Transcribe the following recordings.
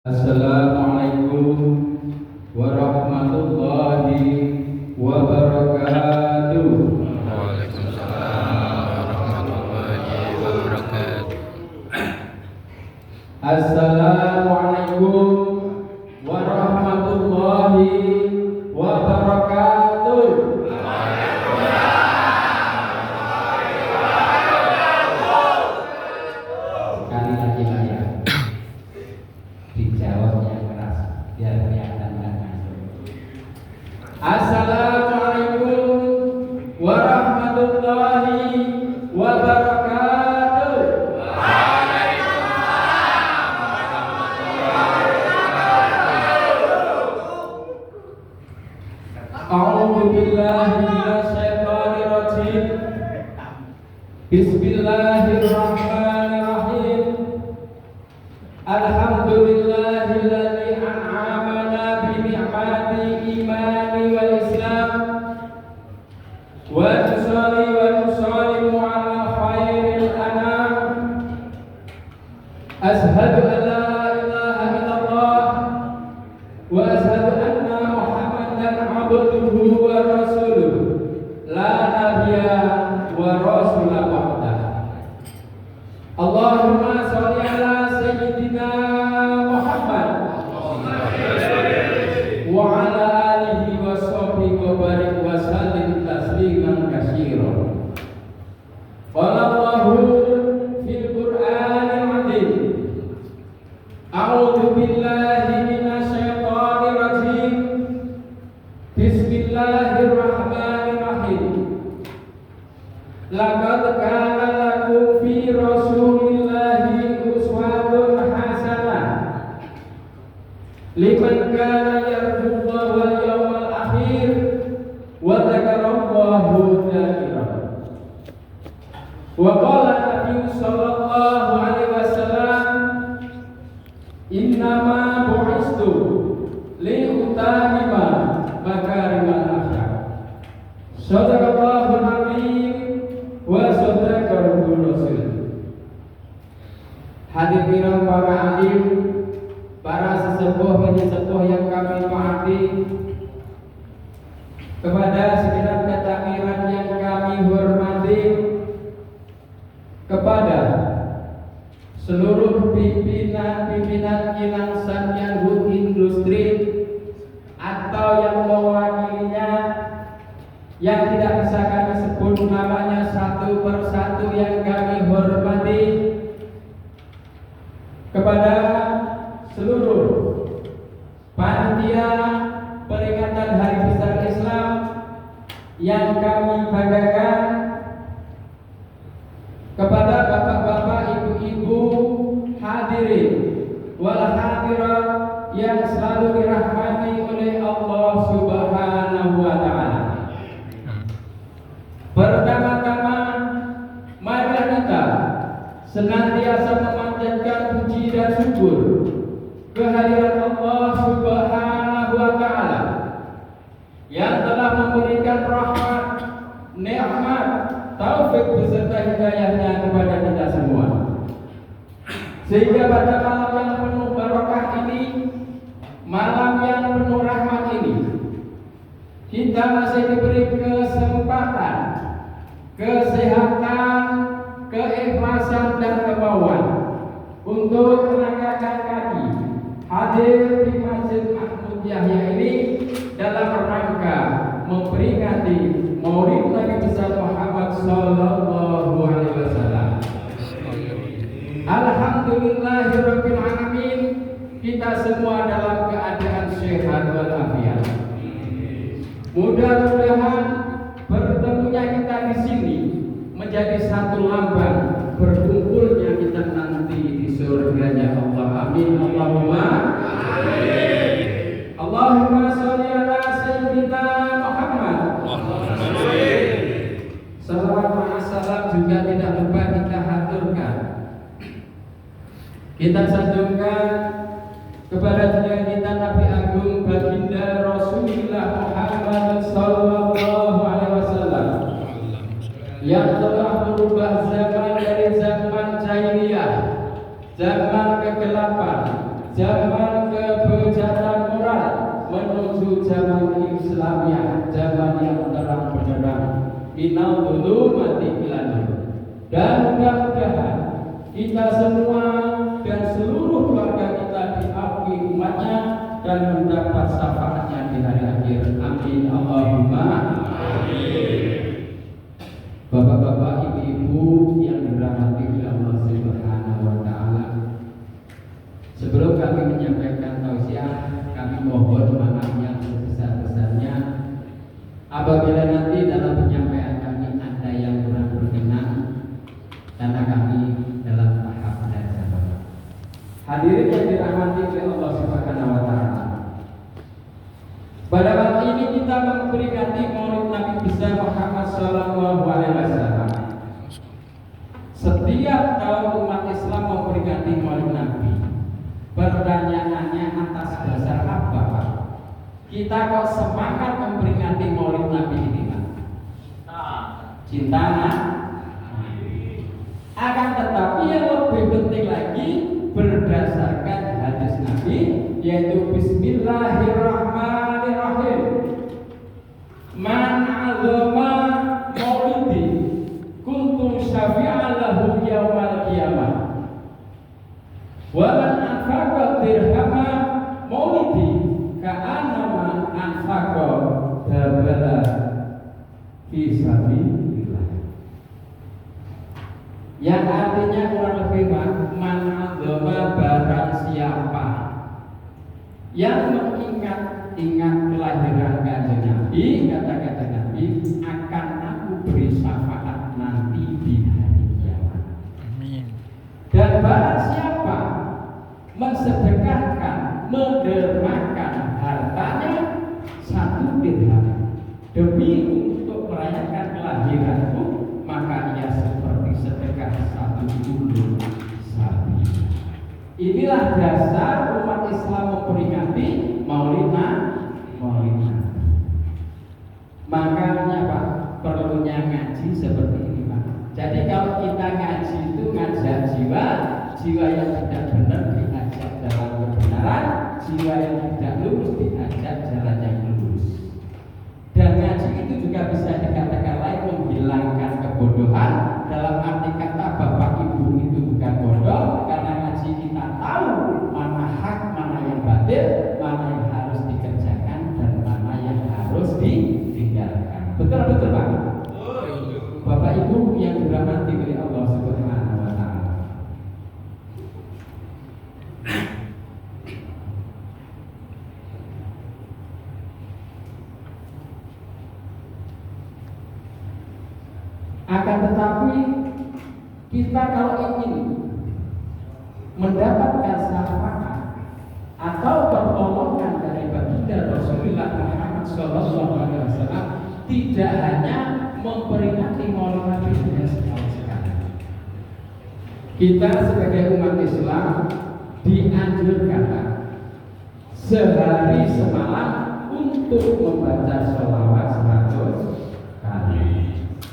Assalamualaikum warahmatullahi wabarakatuh. Waalaikumsalam warahmatullahi wabarakatuh. Assalamualaikum warahmatullahi wabarakatuh. Sekali lagi lah ya, dijawabnya keras biar kelihatan nggak masuk. Assalamualaikum warahmatullahi wabarakatuh. A'udzu billahi minasyaitonir rajim. Bismillahirrahmanirrahim. Alhamdulillahilladzi an'amana bi ni'mati imani wal islam wa nusalli wa nusallimu ala khairil anam. Ashhadu an la ilaha illallah wa ashhadu anna Muhammadan abduhu wa rasuluh la nabiyya wa rasulah ba'dah. Allahumma sholli ala sayyidina Muhammad wa ala alihi wa sahbihi wa barik wa sallim tasliman katsiran. Qala Allahu fil Qur'anil 'azim. A'udzu billahi minasyaitonir rajim. Bismillahirrahmanirrahim. Laqad kana lakum fi Rasulillahi uswatun hasanah liman kana yarjullaha wal yawmal akhir wa dzakarallaha katsiran. Wa qala Nabi sallallahu alaihi wasallam, innama bu'istu li utamima makarimal akhlaq. Shadaqallahul azim wa shadaqar rasul. Hadirin para alim, para sesepuh menyesepuh yang kami taati, kepada segenap ketakmiran yang kami hormati, kepada seluruh pimpinan instansi yang industri atau yang mewakilinya, yang tidak bisa kami sebut namanya satu persatu yang kami hormati, kepada seluruh panitia peringatan Hari Besar Islam yang kami banggakan, kepada bapak-bapak, ibu-ibu, hadirin wal hadirat yang selalu dirahmati oleh Allah Subhanahu wa taala. Pertama-tama, marilah kita senantiasa memanjatkan puji dan syukur kehadirat Allah Subhanahu wa taala yang telah memberikan rahmat, nikmat, taufik beserta hidayahnya kepada kita semua, sehingga pada malam yang penuh barokah ini, malam yang penuh rahmat ini, kita masih diberi kesempatan, kesehatan, keikhlasan dan kemauan untuk menanggalkan kaki hadir di Masjid Ahmad Yahya ini dalam rangka memperingati Maulid Nabi besar Muhammad sallallahu alaihi wasallam. Alhamdulillahirabbil alamin, kita semua dalam keadaan sehat walafiat. Mudah-mudahan bertemunya kita di sini menjadi satu lambang berkumpulnya kita nanti di surganya Allah. Amin. Allahumma amin. Allahumma sholli ala sayyidina Muhammad. Salawat wa salam juga tidak lupa kita haturkan, kita sanjungkan kepada junjungan kita Nabi Agung Baginda Rasulullah Muhammad sallallahu alaihi wasallam yang telah merubah zaman dari zaman jahiliyah, zaman kegelapan, zaman menuju zaman Islamiyah, zaman yang terang benderang. Minal dzulumati ilan nur. Dan mudah-mudahan kita semua dan seluruh keluarga kita diakui umatnya dan mendapat syafaatnya di hari akhir. Amin Allahumma amin. Bapak-bapak, ibu-ibu yang dirahmati oleh Allah Subhanahu wa taala. Sebelum kami menyampaikan tausiah, kami mohon maaf yang sebesar-besarnya apabila nanti dalam penyampaian kami ada yang kurang berkenan karena kami dalam tahap belajar. Hadirin yang dirahmati oleh Allah Subhanahu wa taala. Pada waktu ini kita memperingati Maulid Nabi besar Muhammad sallallahu alaihi wasallam. Setiap tahun umat Islam memperingati Maulid Nabi. Pertanyaannya atas dasar apa, Pak? Kita kok semangat memperingati Maulid Nabi ini, Pak? Cinta Nabi. Akan tetapi yang lebih penting lagi berdasarkan hadis Nabi, yaitu Bismillahirrahmanirrahim. Man 'azama maulidi kuntu syafi'an lahu yaumal qiyamah. Wa man anfaqa dirhama maulidi ka'annama anfaqa dabala fi sabilillah. Yang artinya kurang lebih man 'azama barang siapa yang mengingat kelahiran kanjeng Nabi, kata-kata Nabi, akan aku beri syafaat nanti di hari kiamat. Amin. Dan barang siapa mensedekahkan, mendermakan hartanya 1 dirham demi untuk merayakan kelahiranku, maka ia seperti sedekah 1 gunung sapi. Inilah dasar umat Islam memperingati Maulid Nabi. Makanya Pak, perlunya ngaji seperti ini Pak. Jadi kalau kita ngaji itu ngajak jiwa yang tidak benar diajak jalan kebenaran, jiwa yang tidak lurus diajak jalan yang lurus. Dan ngaji itu juga bisa dikatakan lain menghilangkan kebodohan. Dalam arti kata bapak ibu itu bukan bodoh, karena ngaji kita tahu mana hak, mana yang batil, mana yang harus dikerjakan dan mana yang harus ditinggalkan. Betul Pak? Bapak ibu yang dirahmati oleh Allah Subhanahu wa taala. Akan tetapi kita kalau ingin mendapatkan syafaat atau pertolongan dari baginda Rasulullah Muhammad SAW, tidak hanya memperingati Maulid Nabi hanya sekali-sekali. Kita sebagai umat Islam dianjurkan sehari semalam untuk membaca sholawat 100 kali.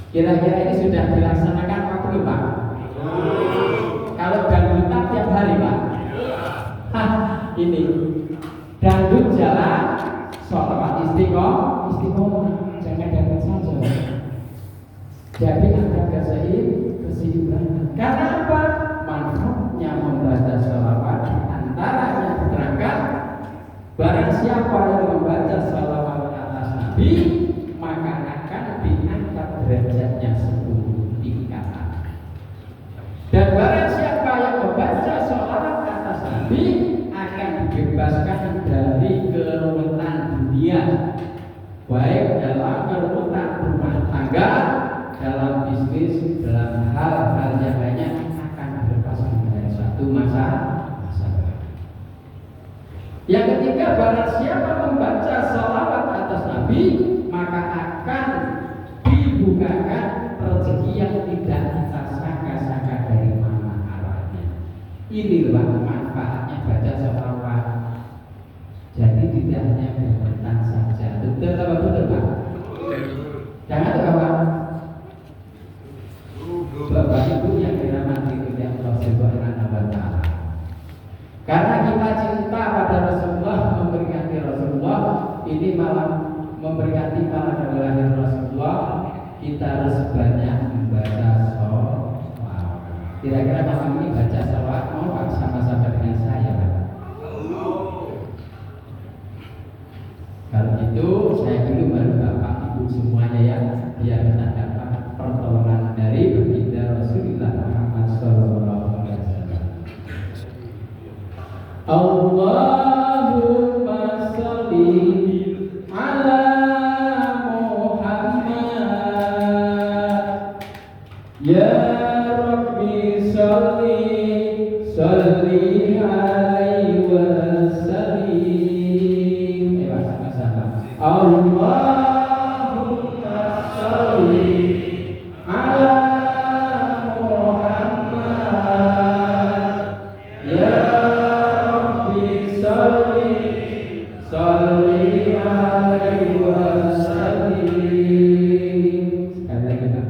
Kira-kira ini sudah dilaksanakan apa belum Pak? Kalau dangdutan tiap hari Pak? Ini dangdut jalan, sholawat istiqomah, jangan dangdut saja. Jadi ada keseimbangan. Karena apa? Manfaatnya membaca sholawat, antaranya diterangkan, barang siapa yang membaca sholawat atas Nabi, maka akan diangkat derajatnya 10 tingkatan. Dan barang siapa yang membaca sholawat atas Nabi akan dibebaskan dari kerumitan dunia, baik dalam kerumitan rumah tangga, dalam bisnis, dalam hal-hal yang lainnya akan dilepaskan dari suatu masalah. Yang ketiga, barang siapa membaca sholawat atas Nabi, maka akan dibukakan rezeki yang tidak kita sangka-sangka dari mana arahnya. Inilah manfaatnya baca sholawat. Jadi tidak hanya berbentan saja. Betul atau betul Pak? Jangan lupa Pak. Bapak Ibu yang dirahmati oleh Allah Subhanahu wa taala. Karena kita cinta pada Rasulullah, memperingati Rasulullah, ini kita harus banyak membaca sholawat. Kira-kira malam ini baca sholawat mau Pak sama-sama dengan saya Pak? Kalau gitu saya dulu baru Bapak Ibu semuanya ya, biar kita dapat pertolongan dari baginda Rasulullah Muhammad Sallallahu Alaihi Wasallam. Allahumma sholli ala Muhammad ya Rabbi sholli alaihi wasallim. Allahumma sholli ala Muhammad ya Rabbi sholli alaihi wasallim.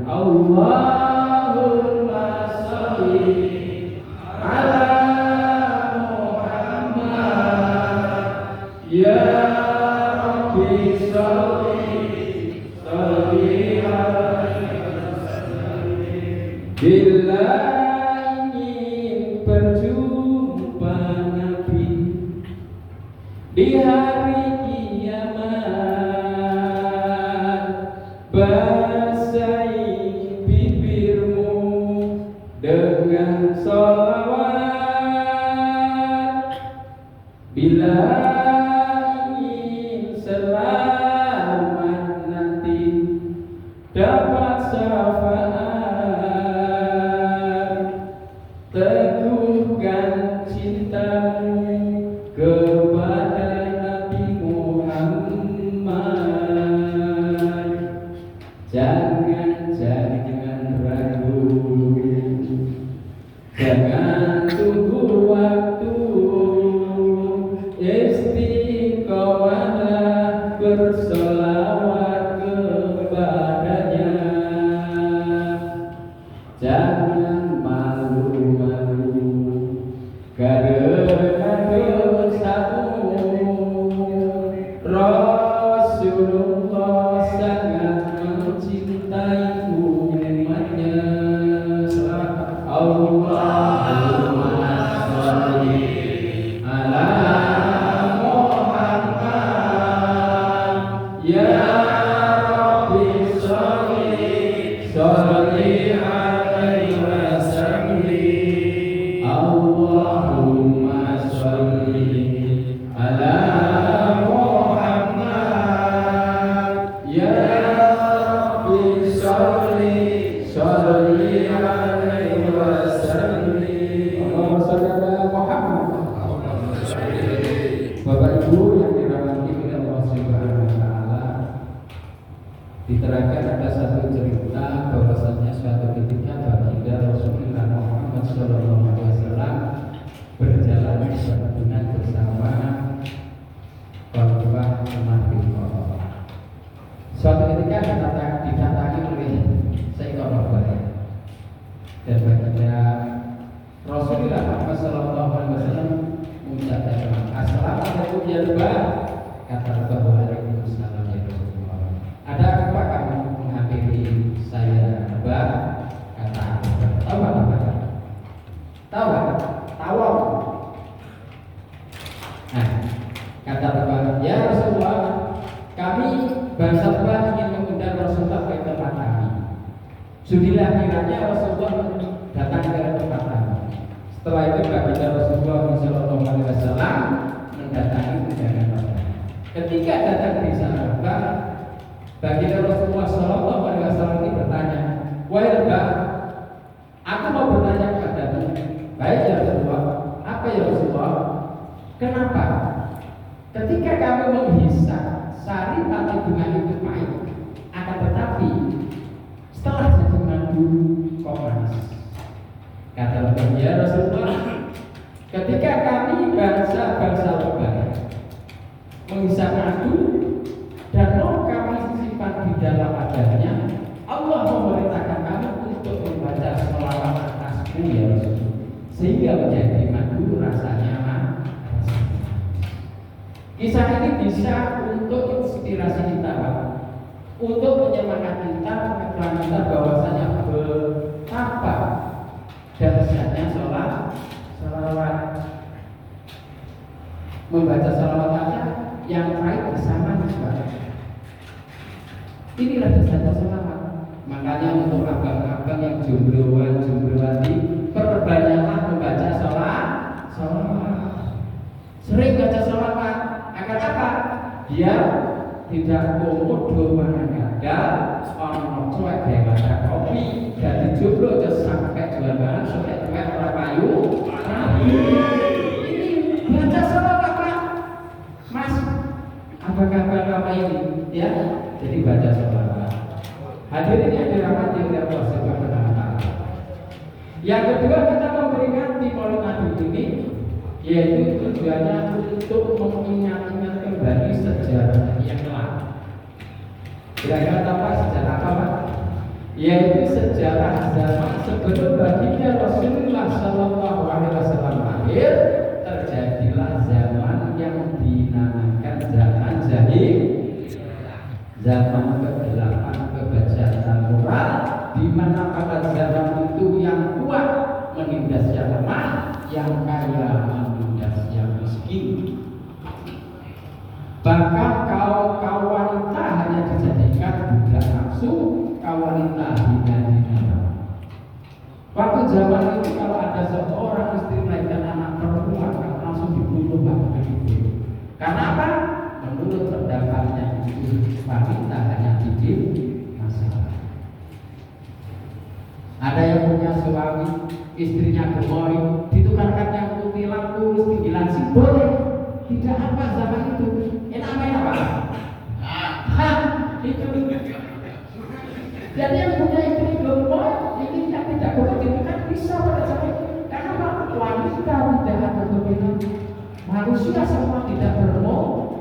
Allahumma sholli ala Muhammad ya Rabbi sholli alaihi wasallim. Bila ingin berjumpa Nabi di hari kiamat, basahi bibirmu dengan sholawat. Bila ingin selamat nanti dapat syafaat, teguhkan cintamu kepada Nabi Muhammad. Jangan ragu, jangan tunggu waktu, istiqomahlah bersolawat kepadanya. Jangan malu-malu karena dosamu, Rasulullah sangat mencintai umatnya. Allahumma sholli ala Muhammad ya Rabbi sholli alaihi wasallim. Allahumma sholli ala Muhammad ya Rabbi sholli alaihi wasallim. Allahumma sholli ala Muhammad. Bapak Ibu yang dirahmati oleh Allah Subhanahu wa taala, diterangkan ada satu cerita bahwasanya suatu ketika baginda Rasulullah Muhammad Sallallahu Alaihi Wasallam berjalan di perkebunan bersama Khalifah Umar bin Khattab. Suatu ketika didatangi oleh seekor buaya, dan baginda Rasulullah Muhammad Sallallahu Alaihi Wasallam mengucapkan Assalamualaikum ya Rasulullah. Kata Rasulullah, Waalaikumsalam ya Rasulullah. Ada apa kamu menghampiri saya, Mbak? Kata aku. Tahu apa? Tahu? Tawaf. Nah, kata Rasulullah, ya Rasulullah, kami bangsa Mbak ingin mengundang Rasulullah ke tempat kami. Sudilah kiranya Rasulullah datang ke tempat kami. Setelah itu baginda Rasulullah Sallallahu Alaihi Wasallam mendatangi undangan kami. Ketika datang di sana, baginda Rasulullah Sallallahu Alaihi Wasallam ini bertanya, wahai Mbak, aku mau bertanya kepadamu. Baik ya Rasulullah. Apa ya Rasulullah? Kenapa? Ketika kamu menghisap sari mati bunga itu pahit, akan tetapi setelah jadi madu kok manis. Kata Rasulullah, ya Rasulullah, ketika kami bangsa lebay menghisap madu dan mau kami simpan di dalam adanya, Allah memerintahkan kami untuk membaca sholawat atasmu ya Rasulullah, sehingga menjadi madu rasanya manis. Kisah ini bisa untuk inspirasi kita, Pak. untuk menyemangati kita, mengingatkan kita bahwasanya betapa dahsyatnya sholawat. Membaca sholawat aja yang baik bersama juga. Inilah dahsyatnya sholawat. Makanya untuk abang-abang yang jombloan-jomblowati, perbanyaklah membaca sholawat. Sering baca sholawat. Agar apa? Biar tidak komodo managada orang cuek kayak baca kopi jadi jomblo aja sampai jualan sampai cuek orang payu. Ini baca sholawat Pak Mas, apa kabar ini ya? Jadi baca sholawat. Hadirin yang dirahmati oleh Allah Subhanahu wa Ta'ala. Yang kedua, kita memperingati Maulid Nabi ini, yaitu tujuannya untuk mengingat-ingat kembali sejarah yang lalu. Kira-kira apa sejarah apa Pak? Yaitu sejarah zaman sebelum baginda Rasulullah Sallallahu Alaihi Wasallam lahir, terjadilah zaman yang dinamakan zaman jahiliyah, zaman ke-8 kebajikan moral, di mana pada zaman itu yang kuat menindas yang lemah, yang kaya menindas yang miskin. Bahkan kaum wanita hanya dijadikan budak nafsu, kaum wanita hina-hina. Waktu zaman itu kalau ada seorang istri melahirkan anak perempuan langsung dibunuh pakai itu. Karena apa? Menurut pendapatnya itu wanita hanya bikin masalah. Ada yang punya suami, istrinya gemoy, ditukarkan yang putih lampu, tinggi langsing, boleh. Tidak apa zaman itu. Namanya apa? Itu. Dan yang punya istri gemoy, ini yang tidak boleh ditukarkan bisa pada zaman itu. Karena apa? Wanita tidak ada berbeda. Manusia semua tidak bermoral.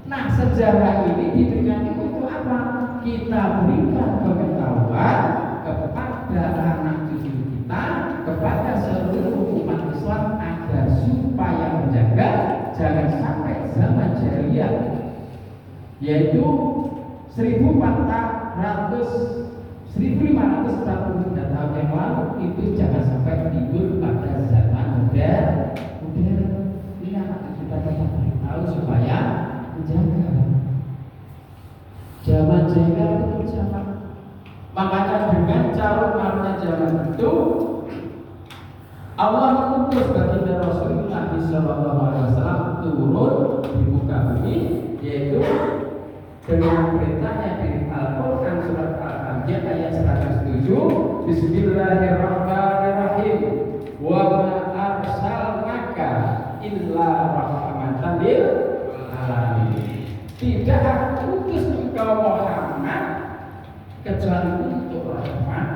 Nah, sejarah ini diberikan itu apa? Kita berikan pengetahuan kepada anak cucu kita, kepada seluruh umat Islam agar supaya menjaga jangan sampai zaman jahiliyah, yaitu 1543 tahun yang lalu itu jangan sampai timbul pada zaman modern. Ini anak kita tahu supaya menjaga zaman jahiliyah itu siapa? Makanya dengan carut marutnya zaman itu Allah mengutus baginda Rasulullah SAW turun di muka bumi, yaitu dengan perintahnya di Al-Quran surat Al-Anbiya ayat 107, Bismillahirrahmanirrahim, wa ma arsalnaka illa rahmatan lil alamin. Tidak aku utus engkau Muhammad kecuali untuk rahmat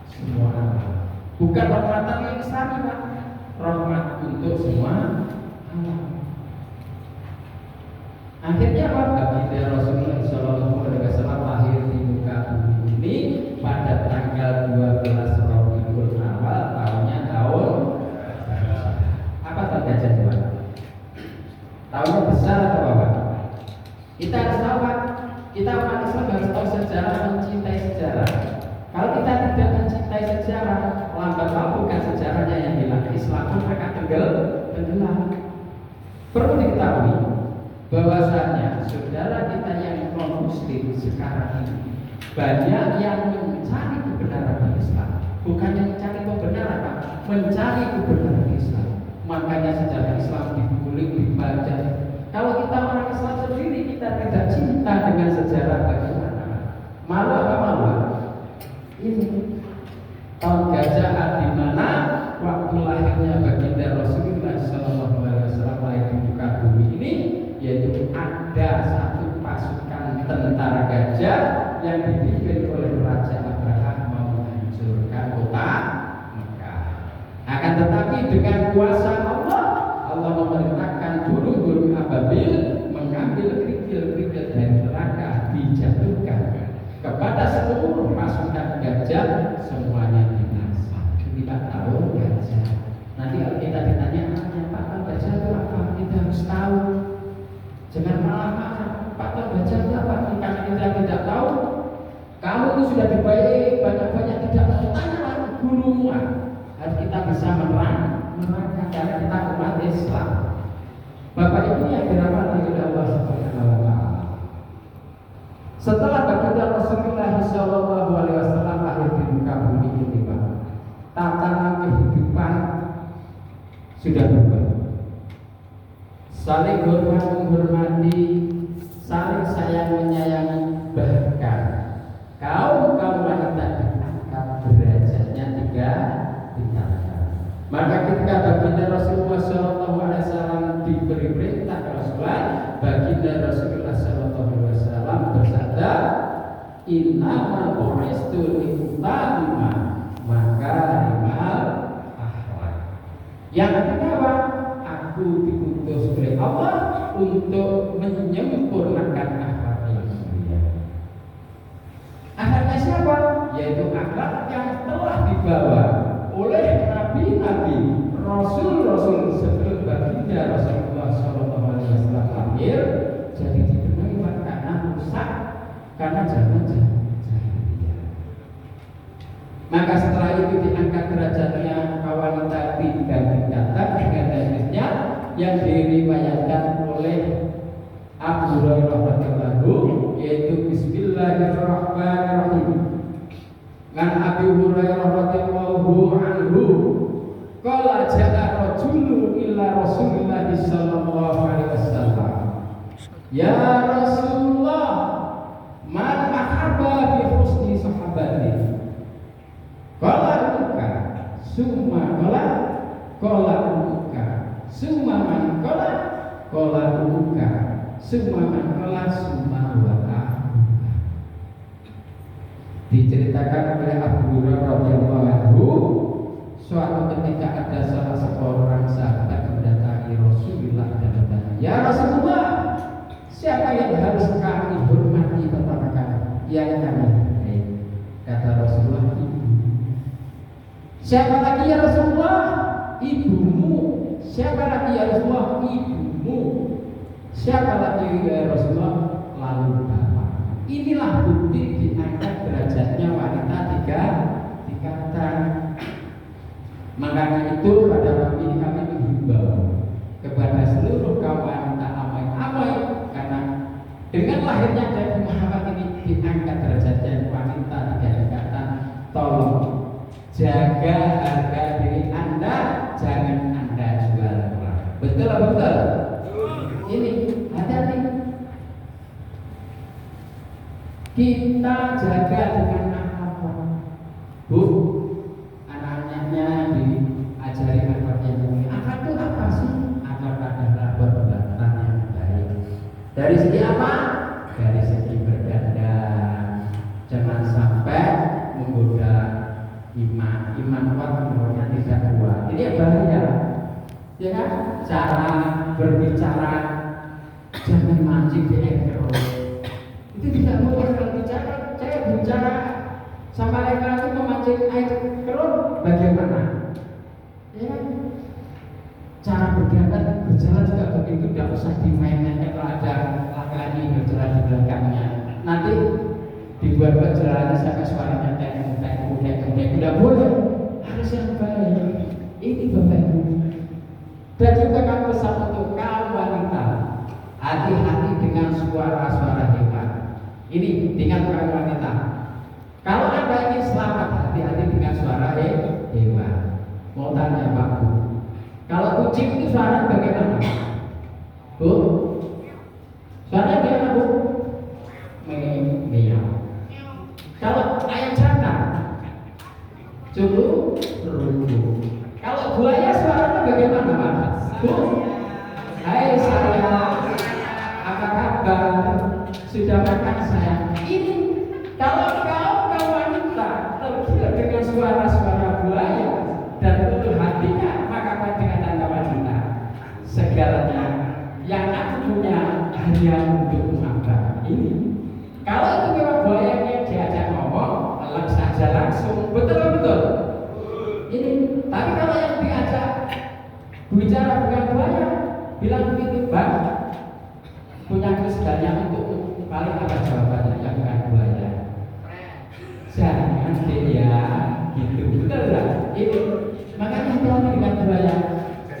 semua alam. Bukan rahmatan yang Islami, Pak. Rahmat untuk semua alam. Akhirnya apa? Baginda Rasulullah SAW lahir di muka bumi ini pada tanggal 12 Rabiul Awal tahunnya tahun apa tahun gajah Tuhan? Tahunnya besar atau apa? Kita harus tahu, Pak. Kita umat Islam harus tahu sejarah, mencintai sejarah. Kalau kita tidak mencintai sejarah, lambat laun bukan sejarahnya yang hilang, Islam pun akan tenggelam. Perlu diketahui bahwasanya saudara kita yang non muslim sekarang ini banyak yang mencari kebenaran di Islam, bukan yang mencari kebenaran, Pak, mencari kebenaran di Islam. Makanya sejarah Islam dikulik, dibaca. Kalau kita orang Islam sendiri kita tidak cinta dengan sejarah bagaimana? Malu apa malu? Ini tahun gajah di mana waktu lahirnya baginda Rasulullah SAW lahir di muka bumi ini, yaitu ada satu pasukan tentara gajah yang dipimpin oleh Raja Abraham mau menghancurkan kota Mekah. Akan tetapi dengan kuasa Allah, Allah memerintahkan burung-burung ababil mengambil kerikil-kerikil dari neraka dijatuhkan kepada seluruh pasukan gajah, semuanya binasa. Ini Pak tahu gajah. Nanti kalau kita ditanya Pak tahu gajah itu apa, kita harus tahu. Jangan malah Pak tahu gajah itu apa, karena kita sudah dibaik banyak-banyak tidak tanya gurumu. Harus kita bisa menerangkan cara kita umat Islam. Bapak Ibu yang dirahmati oleh Allah Subhanahu wa taala. Setelah baginda Rasulullah sallallahu alaihi wasallam lahir di muka bumi ini, Pak, tatanan kehidupan sudah berubah. Saling hormat menghormati, saling sayang menyayangi, bahkan kaum wanita diangkat derajatnya tiga tingkatan. Maka ketika baginda Rasulullah sallallahu alaihi wasallam diberi perintah Rasulullah, baginda Rasulullah sallallahu alaihi wasallam bersabda, "Innama bu'istu liutamima makarimal akhlak." Yang kedua, aku diutus oleh Allah untuk menyempurnakan akhlak yang mulia. Akhlaknya siapa? Yaitu akhlak yang telah dibawa oleh nabi-nabi, rasul-rasul sebelum baginda Rasulullah sallallahu alaihi wasallam lahir. Jadi dibenahi karena rusak, karena zaman jahiliyah. Maka setelah itu diangkat derajatnya wanita tiga tingkatan dengan hadisnya yang diriwayatkan oleh Abu Hurairah radhiyallahu, yaitu Bismillahirrahmanirrahim. Ngan Abi Hurairah radhiyallahu anhu, qala ja'a rajulun ila Rasulillah sallallahu alaihi wasallam, ya Rasulullah, man ahabba bi husni sahabati. Qala uka summa qala uka summa man qala uka summa man qala summa wa diceritakan oleh Abu Hurairah radhiyallahu anhu, suatu ketika ada salah seorang sahabat mendatangi Rasulullah dan bertanya, ya Rasulullah, siapa yang harus kami hormati pertama kali? Yang kami hargai. Kata Rasulullah, ibu. Siapa lagi ya Rasulullah? Ibumu. Siapa lagi ya Rasulullah? Ibumu. Siapa lagi ya Rasulullah? Lalu bapak. Inilah bukti diangkat derajatnya wanita tiga tingkatan. Makanya itu pada waktu ini kami menghimbau kepada seluruh kaum wanita amai-amai, karena dengan lahirnya Nabi Muhammad ini diangkat derajatnya wanita tiga tingkatan. Tolong jaga harga diri Anda, jangan Anda jual murah. Betul atau betul? Ini hati-hati. Kita jaga dengan apa? Bu, anak-anaknya diajari akhlak yang mulia. Akhlak itu apa sih? Akhlak adalah perbuatan yang baik. Dari segi apa? Dari segi berdandan. Jangan sampai menggoda iman. Iman kuat, imannya tidak kuat. Ini bahaya. Ya kan? Cara berbicara jangan mancing di ekor. Itu tidak boleh. Kalau bicara, saya bicara sama laki-laki memancing air keruh, bagaimana? Ya, cara berjalan juga begitu, tidak usah dimainkan. Kalau ada laki-laki berjalan di belakangnya, nanti dibuat jalannya sampai suaranya kayak tidak boleh. Harus yang baik. Ini Bapak Ibu. Dan juga kami pesan untuk kaum wanita, hati-hati dengan suara-suara hebat. Ini dengan kaum wanita. Kalau Anda ingin selamat, hati-hati dengan suara hewan. Mau tanya Pak Bu, kalau kucing itu suara bagaimana? Bu, suara bagaimana Bu? Meow. Kalau ayam jantan, cukup rubuh. Kalau buaya suaranya bagaimana Pak? Bu, hai saya, apa kabar? Sudah makan saya? Ini kalau kau wanita tergiur dengan suara-suara buaya dan tulus hatinya, maka apa dengan Anda wanita? Segalanya yang aku punya hanya untukmu Anda. Ini kalau itu memang buayanya diajak ngomong, elak saja langsung. Betul. Ini tapi kalau yang diajak bicara bukan buaya, bilang begitu Bang, punya segalanya untukmu, paling apa jawabannya? Yang bukan buaya. Ini makanya hati-hati dengan buaya.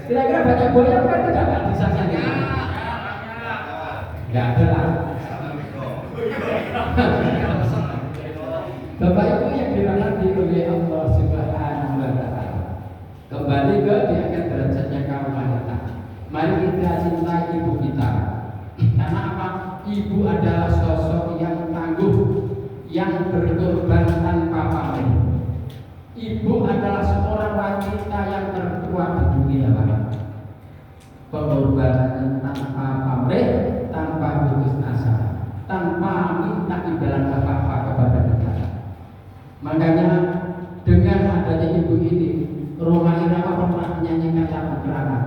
Kira-kira banyak buaya kan tidak Pak di sana ini? Enggak ada lah. Bapak Ibu yang dirahmati oleh Allah Subhanahu wa Ta'ala. Kembali ke diangkat derajatnya kaum wanita. Mari kita cintai ibu kita. Karena apa? Ibu adalah sosok yang tangguh, yang berkorban tanpa pamrih. Ibu adalah seorang wanita yang terkuat di dunia, Pak. Pengorbanan tanpa pamrih, tanpa putus asa, tanpa minta imbalan apa-apa kepada kita. Makanya dengan adanya ibu ini, Roma Irama pernah menyanyikan lagu Kerana.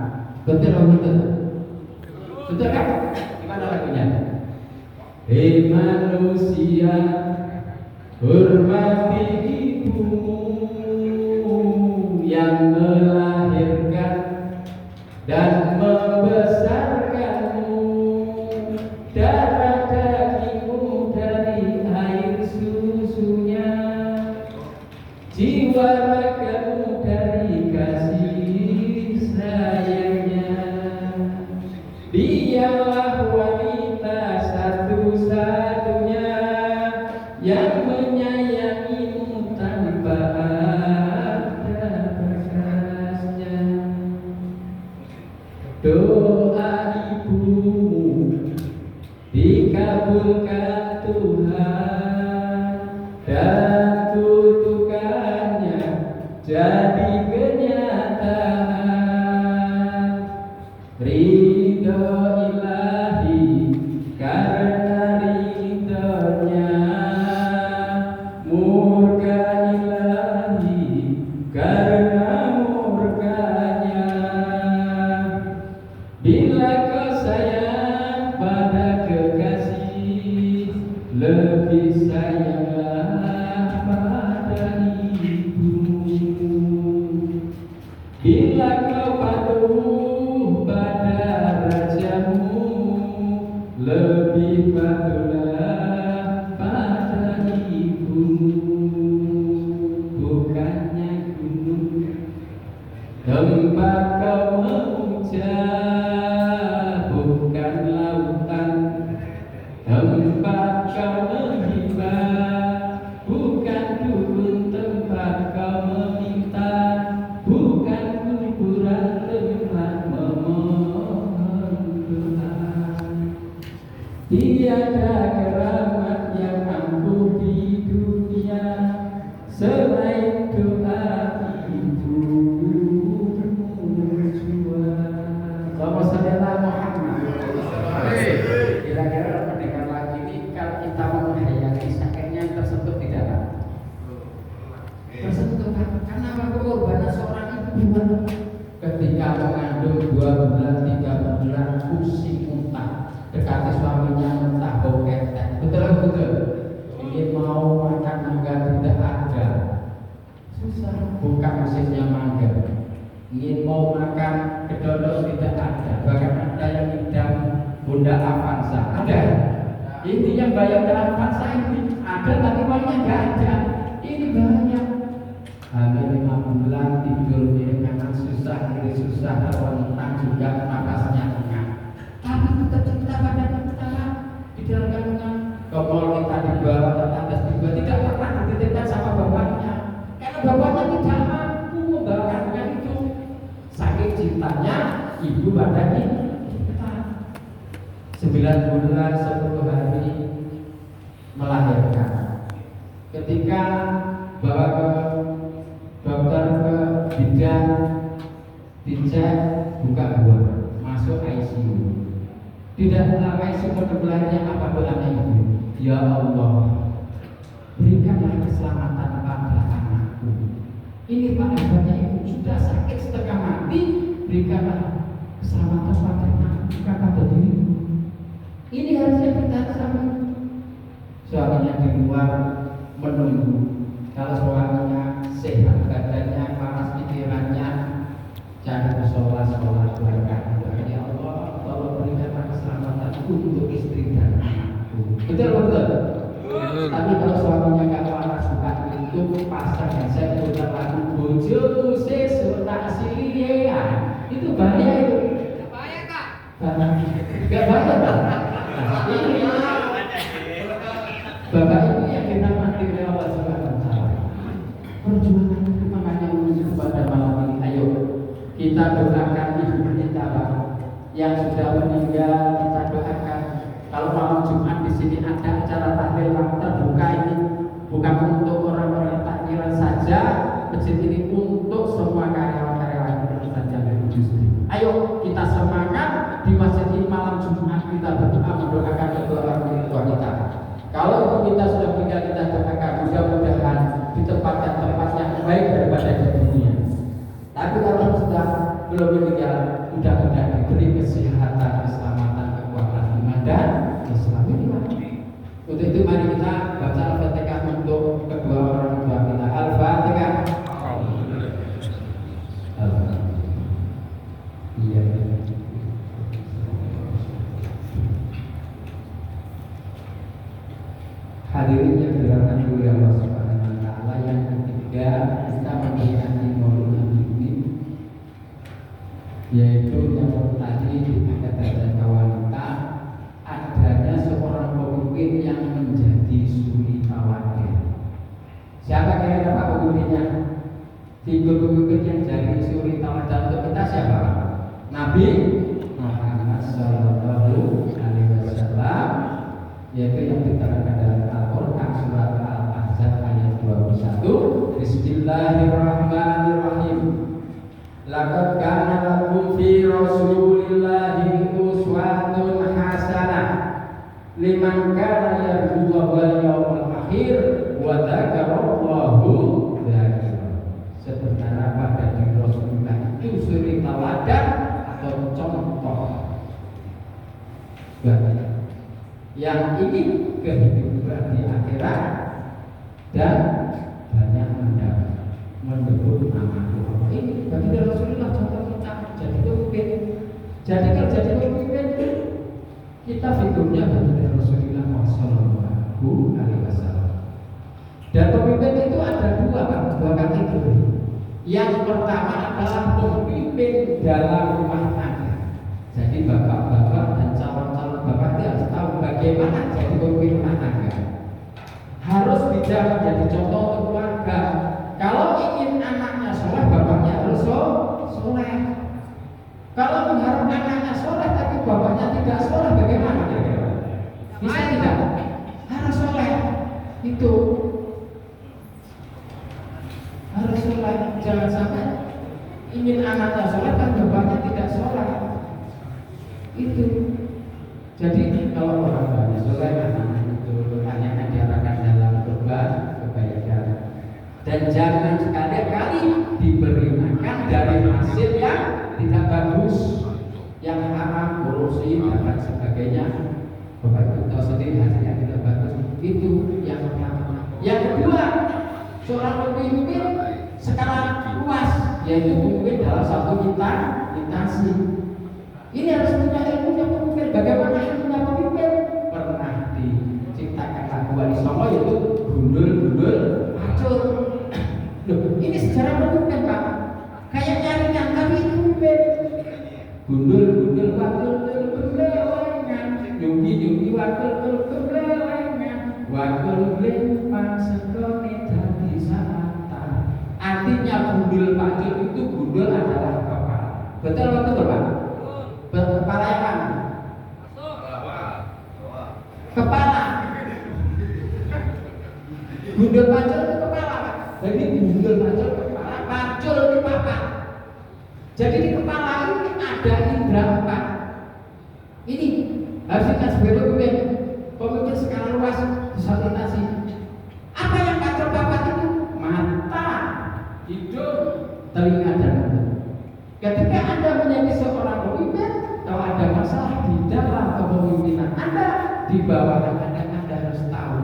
Betul atau betul? Betul kan? Gimana lagunya? Hei manusia, hormati ibumu yang melahirkan dan membesarkanmu, darah dagingmu dari air susunya, jiwa ragamu dari kasih sayangnya. Dialah wanita satu-satunya yang menyayangimu tanpa ada bekasnya. Doa ibumu dikabulkan Tuhan dan kutukannya jadi kenyataan. Ridho ilahi karena ridhonya, murka ilahi karena murkanya. Bila kau sayang pada kekasih, lebih sayanglah pada ibumu. Bila kau patuh pada rajamu, lebih patuhlah pada ibumu. Bukannya gunung tempat kau memuja, bukan lautan tempat kau menghibah, bukan dukun tempat kau meminta, bukan kuburan tempat memohon doa. Tiada keramat yang ampuh di dunia selain doa ibumu jua. Allahumma shalli ala Muhammad. Kira-kira mendengar lagu ini kalau kita menghayati sakitnya tersentuh tidak Pak? Tersentuh Pak. Karena apa? Pengorbanan seorang ibu ketika mengandung 2 bulan 3 bulan pusing muntah, dekati suaminya muntah bau ketek. Betul atau betul? Ingin mau makan mangga tidak ada, susah buka mesinnya mangga. Ingin mau makan kedodol tidak ada, bahkan ada yang hidang Honda Avanza ada. Intinya bayar Avanza ini ada tapi uangnya nggak ada. Ini banyak. Hamil 5 bulan tidur kiri kanan susah, kiri susah, rentang juga napasnya tengah. Tapi tetap cinta pada kita di dalam kandungan. Kalau kita dibawa ke atas tiba tidak pernah dititipkan sama bapaknya, karena bapaknya tidak mampu membawa kandungan itu. Saking cintanya ibu pada kita. 9 bulan 10 hari melahirkan. Ketika bawa ke dokter ke bidan, dicek buka buah, masuk ICU. Tidak ICU modulnya apa doanya ibu? Ya Allah, berikanlah keselamatan pada anakku. Ini Pak hebatnya ibu, sudah sakit setengah mati, berikanlah keselamatan pada anakku, bukan pada diriku. Ini harusnya kita sama. Suaminya di luar menunggu. Kalau suaminya sehat badannya, panas pikirannya, cari sholat berkah. Ya Allah, tolong berikanlah keselamatan untuk istri dan anakku. Betul betul. Tapi kalau suaminya nggak waras bukan itu pasang saya putar lagu bojoku sesuk tak silihe, itu bahaya itu. Bahaya Kak. Nggak bahaya Pak. Ini Bapak Ibu yang dirahmati oleh Allah Subhanahu wa taala. Perjuangan itu makanya menuju pada malam ini. Ayo kita doakan ibu kita Pak yang sudah meninggal, kita doakan. Kalau malam Jumat di sini ada acara tahlil terbuka ini bukan untuk orang-orang takbiran saja, masjid ini untuk semua karyawan-karyawan kita saja industri. Ayo kita semangat di masjid ini malam Jumat kita berdoa mendoakan kedua orang tua kita. Kalau itu kita sudah meninggal kita doakan mudah-mudahan ditempatkan tempat yang baik daripada di dunia. Tapi kalau sudah belum meninggal, mudah-mudahan diberi kesehatan, keselamatan, kekuatan iman dan Islam ini. Untuk itu mari kita baca Al-Fatihah untuk kedua orang tua kita. Al-Fatihah. Iya. Hadirin yang dirahmati oleh Allah Subhanahu wa taala, yang ketiga kita memperingati Maulid Nabi ini, yaitu yang tadi dikatakan wanita, adanya seorang pemimpin yang menjadi suri tauladan. Siapa kira-kira Pak pemimpinnya? Figur pemimpin yang jadi suri tauladan untuk kita siapa? Nabi Muhammad Sallallahu Alaihi Wasallam, yaitu yang diterangkan dalam Al-Quran surat Al-Ahzab ayat 21. Bismillahirrahmanirrahim. Laqad kana lakum fi Rasulillahi uswatun hasanah liman kana yarjullaha wal yawmal akhir wa dzakarallahu dzakira. Sebenarnya pada diri Rasulullah itu suri tauladan atau contoh yang ingin kehidupan di akhirat dan banyak menyebut nama Allah. Ini bagi Rasulullah contoh kita jadi pemimpin. Jadi kalau jadi pemimpin kita figurnya bagi Rasulullah Sallallahu Alaihi Wasallam. Dan pemimpin itu ada dua kategori. Yang pertama adalah pemimpin dalam rumah tangga. Jadi bapak-bapak dan calon-calon bapak harus tahu bagaimana jadi pemimpin rumah tangga. Harus bisa menjadi contoh untuk keluarga. Kalau ingin anaknya soleh, bapaknya harus soleh. Kalau mengharap anaknya soleh tapi bapaknya tidak soleh, bagaimana? Bisa tidak? Harus soleh. Itu harus soleh. Jangan sampai ingin anaknya soleh tapi bapaknya tidak soleh. Itu. Jadi kalau orang tuanya soleh, anak itu hanya diarahkan dalam kebaikan. Dan jangan sekali-kali diberi makan dari hasil yang tidak bagus, yang haram, korupsi dan lain sebagainya. Bapak Ibu tahu sendiri hasilnya tidak bagus. Itu yang pertama. Yang kedua, seorang pemimpin skala luas, yaitu pemimpin dalam satu instansi. Ini harus punya ilmunya pemimpin. Bagaimana ilmunya pemimpin? Pernah diciptakan lagu Wali Songo yaitu gundul-gundul acur. Loh, ini sejarah pemimpin Pak. Kayak nyaringan tapi itu pemimpin. Gundul-gundul wakil kebelewengan, nyugi-nyugi wakil kebelewengan, wakil lempang sekone dadi saatan. Artinya gundul pacul itu gundul adalah kepala. Betul Pak? Kepala yang mana? Kepala. Gundul pacul itu kepala Pak. Jadi gundul pacul kepala, pacul itu papat. Jadi di kepala ini ada indera empat. Ini harus kita sebagai pemimpin skala luas disorientasi. Apa yang pacul papat itu? Mata, hidung, telinga dan mulut. Ketika Anda menjadi seorang pemimpin, kalau ada masalah di dalam kepemimpinan Anda, di bawah Anda harus tahu.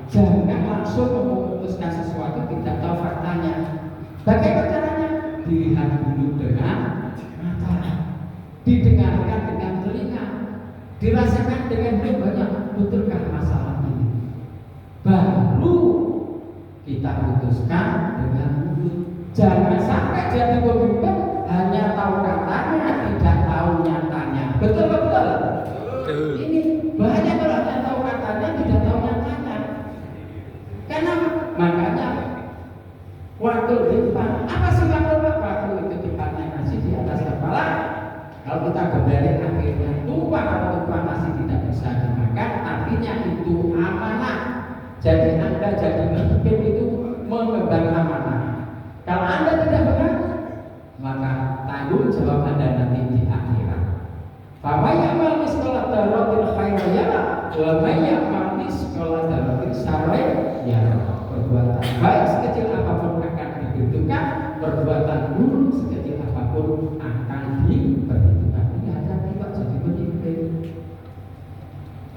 Jangan langsung memutuskan sesuatu tidak tahu faktanya. Bagaimana caranya? Dilihat dulu dengan mata, didengarkan dengan telinga, dirasakan dengan banyak. Betulkah masalah ini? kita putuskan dengan mulut. Jangan sampai jadi pemimpin hanya tahu katanya, tidak tahu nyatanya. Betul betul. Ini bahaya kalau hanya tahu katanya, tidak tahu nyatanya. Karena makanya waktu lipat, apa sih waktu itu tipatnya nasi di atas kepala? Kalau kita kembali akhirnya tumpah, kalau tumpah masih tidak bisa dimakan, artinya itu amanah. Jadi Anda jadi pemimpin itu mengemban amanah. Kalau Anda tidak benar, maka tanggung jawab Anda nanti di akhirat. Fa may ya'mal mithqala dzarratin khairan yarah wa may ya'mal mithqala dzarratin syarran yarah. Perbuatan baik sekecil apapun akan diperhitungkan, perbuatan buruk sekecil apapun akan diperhitungkan. Ini hati-hati Pak jadi pemimpin.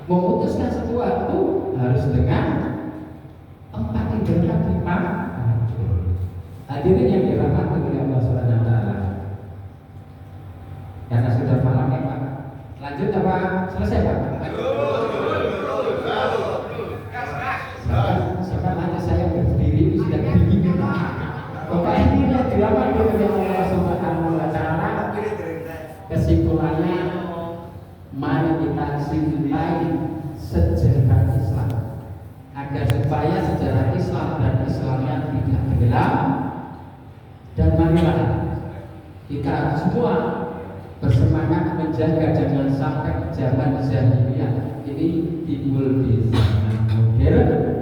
Memutuskan sesuatu harus dengan empat indera dipakai. Hadirin yang dirahmati oleh Allah Subhanahu wa taala. Karena sudah malam ya Pak. Lanjut apa? Selesai Pak? Sekarang nanti saya berdiri sudah dingin. Pokoknya ini yang dirahmati oleh Allah Subhanahu wa taala. Kesimpulannya, mari kita cintai sejarah Islam agar supaya sejarah Islam dan Islamnya tidak tenggelam. Dan marilah kita semua bersemangat menjaga jangan sampai zaman jahiliyah ini timbul di zaman modern.